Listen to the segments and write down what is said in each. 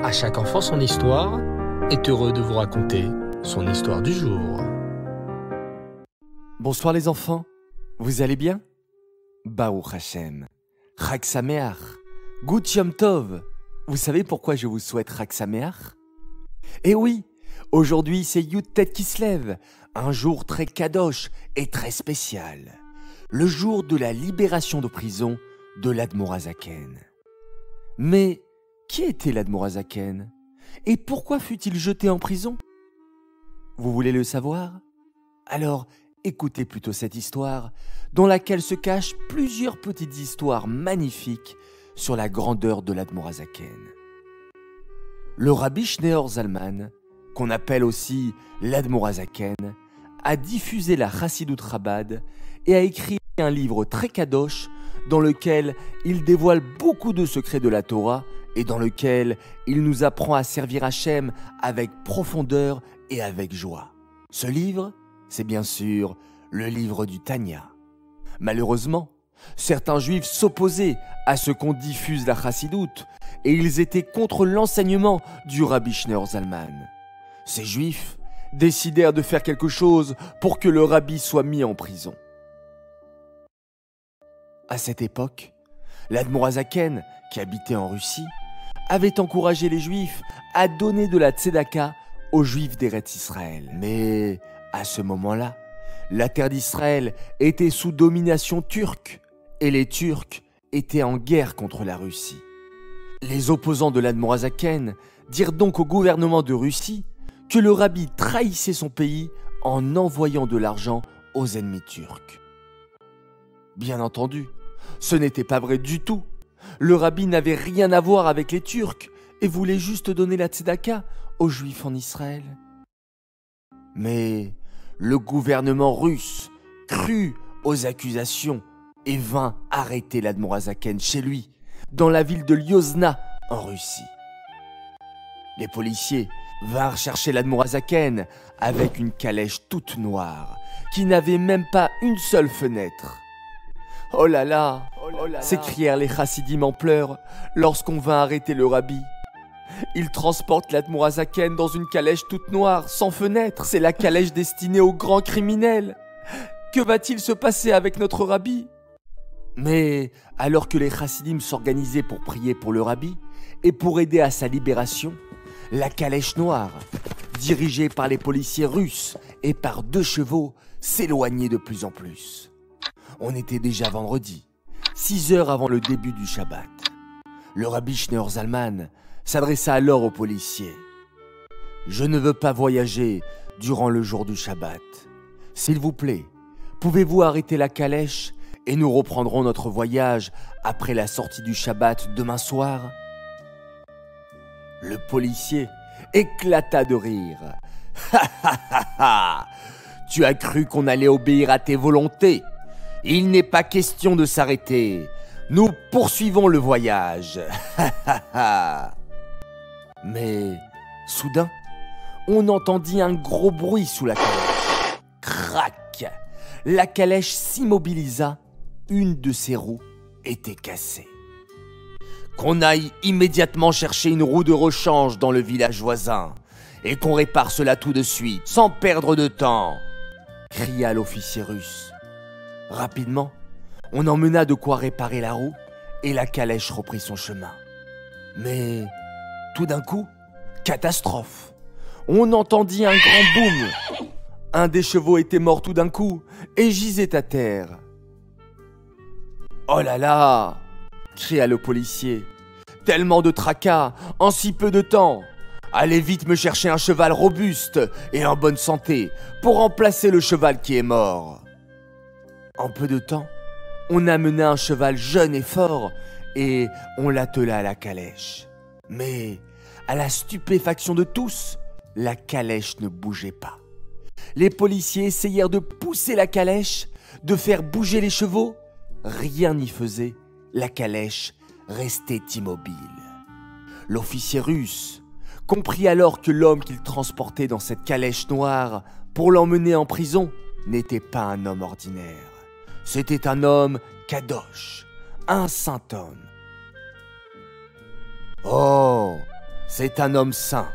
À chaque enfant son histoire est heureux de vous raconter son histoire du jour. Bonsoir les enfants, vous allez bien? Baruch Hashem, Chag Sameach, Gut Yom Tov. Vous savez pourquoi je vous souhaite Chag Sameach? Eh oui, aujourd'hui c'est Yud Tet Kislev, un jour très kadosh et très spécial. Le jour de la libération de prison de l'Admor HaZaken. Mais qui était l'Admor HaZaken? Et pourquoi fut-il jeté en prison? Vous voulez le savoir? Alors, écoutez plutôt cette histoire, dans laquelle se cachent plusieurs petites histoires magnifiques sur la grandeur de l'Admor HaZaken. Le Rabbi Shneor Zalman, qu'on appelle aussi l'Admor HaZaken, a diffusé la Chassidut Chabad et a écrit un livre très kadosh dans lequel il dévoile beaucoup de secrets de la Torah et dans lequel il nous apprend à servir Hachem avec profondeur et avec joie. Ce livre, c'est bien sûr le livre du Tanya. Malheureusement, certains juifs s'opposaient à ce qu'on diffuse la Chassidoute et ils étaient contre l'enseignement du Rabbi Shneor Zalman. Ces juifs décidèrent de faire quelque chose pour que le rabbi soit mis en prison. À cette époque, l'Admor HaZaken, qui habitait en Russie, avait encouragé les Juifs à donner de la tzedaka aux Juifs d'Eretz Israël. Mais à ce moment-là, la terre d'Israël était sous domination turque et les Turcs étaient en guerre contre la Russie. Les opposants de l'Admor HaZaken dirent donc au gouvernement de Russie que le rabbi trahissait son pays en envoyant de l'argent aux ennemis turcs. Bien entendu, ce n'était pas vrai du tout. Le rabbi n'avait rien à voir avec les Turcs et voulait juste donner la tzedaka aux Juifs en Israël. Mais le gouvernement russe crut aux accusations et vint arrêter l'Admor HaZaken chez lui, dans la ville de Liozna, en Russie. Les policiers vinrent chercher l'Admor HaZaken avec une calèche toute noire, qui n'avait même pas une seule fenêtre. « Oh là là !» s'écrièrent les chassidim en pleurs lorsqu'on vint arrêter le rabbi. Il transporte l'Admor HaZaken dans une calèche toute noire, sans fenêtre. C'est la calèche destinée aux grands criminels. Que va-t-il se passer avec notre rabbi? Mais alors que les chassidim s'organisaient pour prier pour le rabbi et pour aider à sa libération, la calèche noire, dirigée par les policiers russes et par 2 chevaux, s'éloignait de plus en plus. On était déjà vendredi, 6 heures avant le début du Shabbat. Le Rabbi Shneor Zalman s'adressa alors aux policiers. « Je ne veux pas voyager durant le jour du Shabbat. S'il vous plaît, pouvez-vous arrêter la calèche et nous reprendrons notre voyage après la sortie du Shabbat demain soir ?» Le policier éclata de rire. « Ha ha ha ha! Tu as cru qu'on allait obéir à tes volontés? Il n'est pas question de s'arrêter. Nous poursuivons le voyage. » Mais soudain, on entendit un gros bruit sous la calèche. Crac! La calèche s'immobilisa. Une de ses roues était cassée. Qu'on aille immédiatement chercher une roue de rechange dans le village voisin et qu'on répare cela tout de suite, sans perdre de temps, cria l'officier russe. Rapidement, on emmena de quoi réparer la roue et la calèche reprit son chemin. Mais tout d'un coup, catastrophe. On entendit un grand boum. Un des chevaux était mort tout d'un coup et gisait à terre. « Oh là là !» cria le policier. « Tellement de tracas en si peu de temps. Allez vite me chercher un cheval robuste et en bonne santé pour remplacer le cheval qui est mort. » En peu de temps, on amena un cheval jeune et fort et on l'attela à la calèche. Mais, à la stupéfaction de tous, la calèche ne bougeait pas. Les policiers essayèrent de pousser la calèche, de faire bouger les chevaux. Rien n'y faisait, la calèche restait immobile. L'officier russe comprit alors que l'homme qu'il transportait dans cette calèche noire pour l'emmener en prison n'était pas un homme ordinaire. C'était un homme kadosh, un saint homme. « Oh, C'est un homme saint.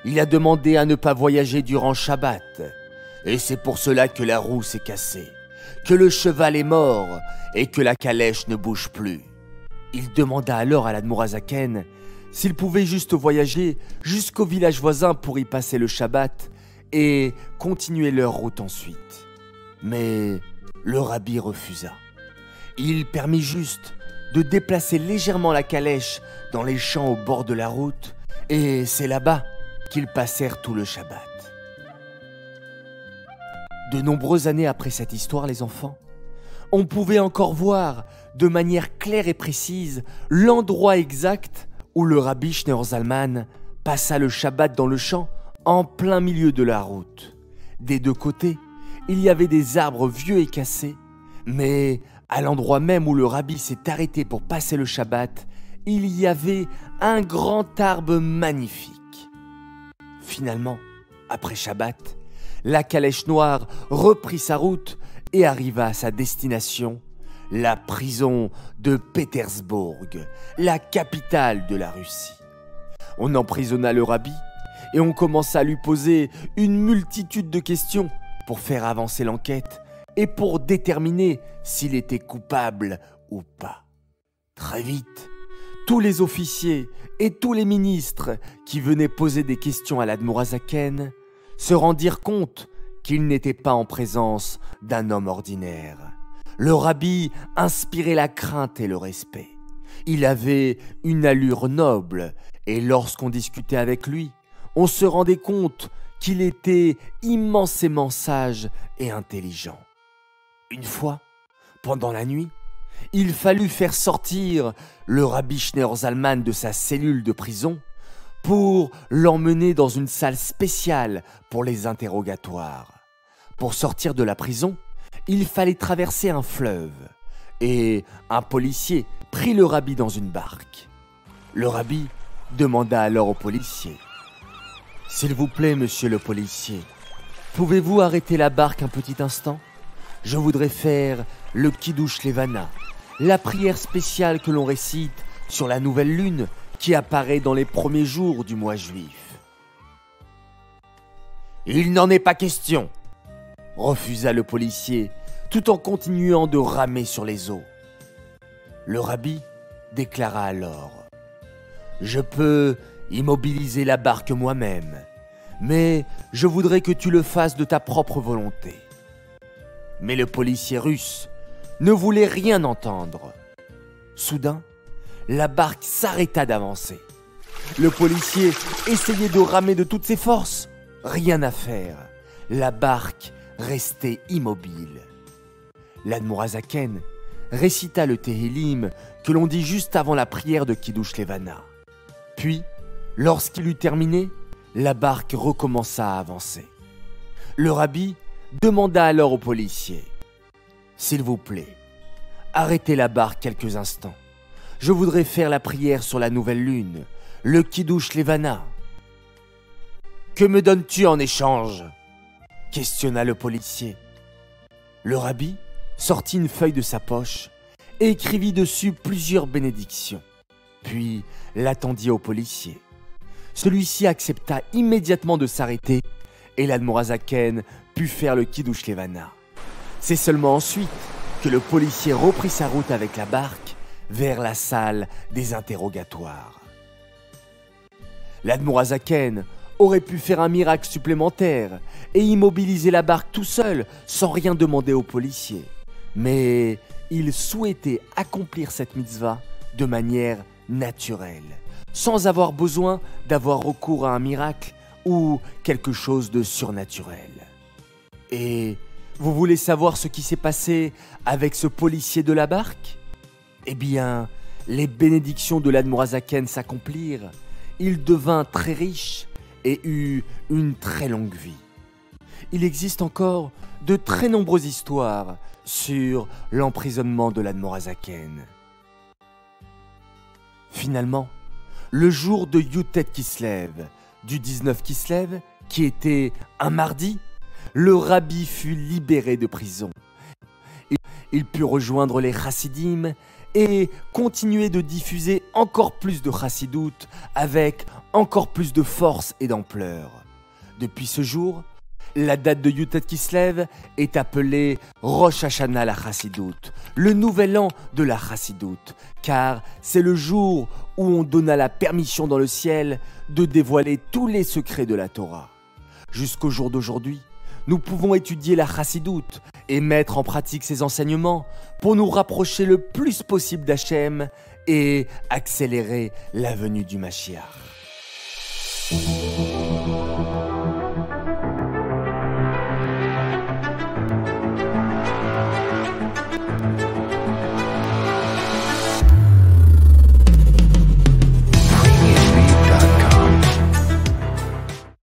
Il a demandé à ne pas voyager durant Shabbat. Et c'est pour cela que la roue s'est cassée, que le cheval est mort et que la calèche ne bouge plus. Il demanda alors à l'Admorazaken s'il pouvait juste voyager jusqu'au village voisin pour y passer le Shabbat et continuer leur route ensuite. Mais le rabbi refusa. Il permit juste de déplacer légèrement la calèche dans les champs au bord de la route et c'est là-bas qu'ils passèrent tout le Shabbat. De nombreuses années après cette histoire, les enfants, on pouvait encore voir de manière claire et précise l'endroit exact où le rabbi Schneur Zalman passa le Shabbat dans le champ en plein milieu de la route. Des deux côtés, il y avait des arbres vieux et cassés, mais à l'endroit même où le rabbi s'est arrêté pour passer le Shabbat, il y avait un grand arbre magnifique. Finalement, après Shabbat, la calèche noire reprit sa route et arriva à sa destination, la prison de Pétersbourg, la capitale de la Russie. On emprisonna le rabbi et on commença à lui poser une multitude de questions pour faire avancer l'enquête et pour déterminer s'il était coupable ou pas. Très vite, tous les officiers et tous les ministres qui venaient poser des questions à l'Admorazaken se rendirent compte qu'il n'était pas en présence d'un homme ordinaire. Le rabbi inspirait la crainte et le respect. Il avait une allure noble et lorsqu'on discutait avec lui, on se rendait compte qu'il était immensément sage et intelligent. Une fois, pendant la nuit, il fallut faire sortir le rabbi Schneur Zalman de sa cellule de prison pour l'emmener dans une salle spéciale pour les interrogatoires. Pour sortir de la prison, il fallait traverser un fleuve et un policier prit le rabbi dans une barque. Le rabbi demanda alors au policier : « S'il vous plaît, monsieur le policier, pouvez-vous arrêter la barque un petit instant ? Je voudrais faire le Kiddush Levana, la prière spéciale que l'on récite sur la nouvelle lune qui apparaît dans les premiers jours du mois juif. »« Il n'en est pas question !» refusa le policier, tout en continuant de ramer sur les eaux. Le rabbi déclara alors : « Je peux immobiliser la barque moi-même, mais je voudrais que tu le fasses de ta propre volonté. » Mais le policier russe ne voulait rien entendre. Soudain, la barque s'arrêta d'avancer. Le policier essayait de ramer de toutes ses forces. Rien à faire. La barque restait immobile. L'Admorazaken récita le Tehillim que l'on dit juste avant la prière de Kiddush Levana. Puis, lorsqu'il eut terminé, la barque recommença à avancer. Le rabbi demanda alors au policier : « S'il vous plaît, arrêtez la barque quelques instants. Je voudrais faire la prière sur la nouvelle lune, le Kiddush Levana. »« Que me donnes-tu en échange ?» questionna le policier. Le rabbi sortit une feuille de sa poche et écrivit dessus plusieurs bénédictions. Puis l'attendit au policier. Celui-ci accepta immédiatement de s'arrêter et l'Admorazaken put faire le Kiddush Levana. C'est seulement ensuite que le policier reprit sa route avec la barque vers la salle des interrogatoires. L'Admorazaken aurait pu faire un miracle supplémentaire et immobiliser la barque tout seul sans rien demander au policier. Mais il souhaitait accomplir cette mitzvah de manière naturelle, sans avoir besoin d'avoir recours à un miracle ou quelque chose de surnaturel. Et vous voulez savoir ce qui s'est passé avec ce policier de la barque ? Eh bien, les bénédictions de l'Admorazaken s'accomplirent. Il devint très riche et eut une très longue vie. Il existe encore de très nombreuses histoires sur l'emprisonnement de l'Admorazaken. Finalement, le jour de Yutet Kislev, du 19 Kislev, qui était un mardi, le rabbi fut libéré de prison. Il put rejoindre les chassidim et continuer de diffuser encore plus de chassidoute avec encore plus de force et d'ampleur. Depuis ce jour, la date de Yutet Kislev est appelée Rosh Hashanah la Chassidoute, le nouvel an de la Chassidoute, car c'est le jour où on donna la permission dans le ciel de dévoiler tous les secrets de la Torah. Jusqu'au jour d'aujourd'hui, nous pouvons étudier la Chassidoute et mettre en pratique ses enseignements pour nous rapprocher le plus possible d'Hachem et accélérer la venue du Mashiach.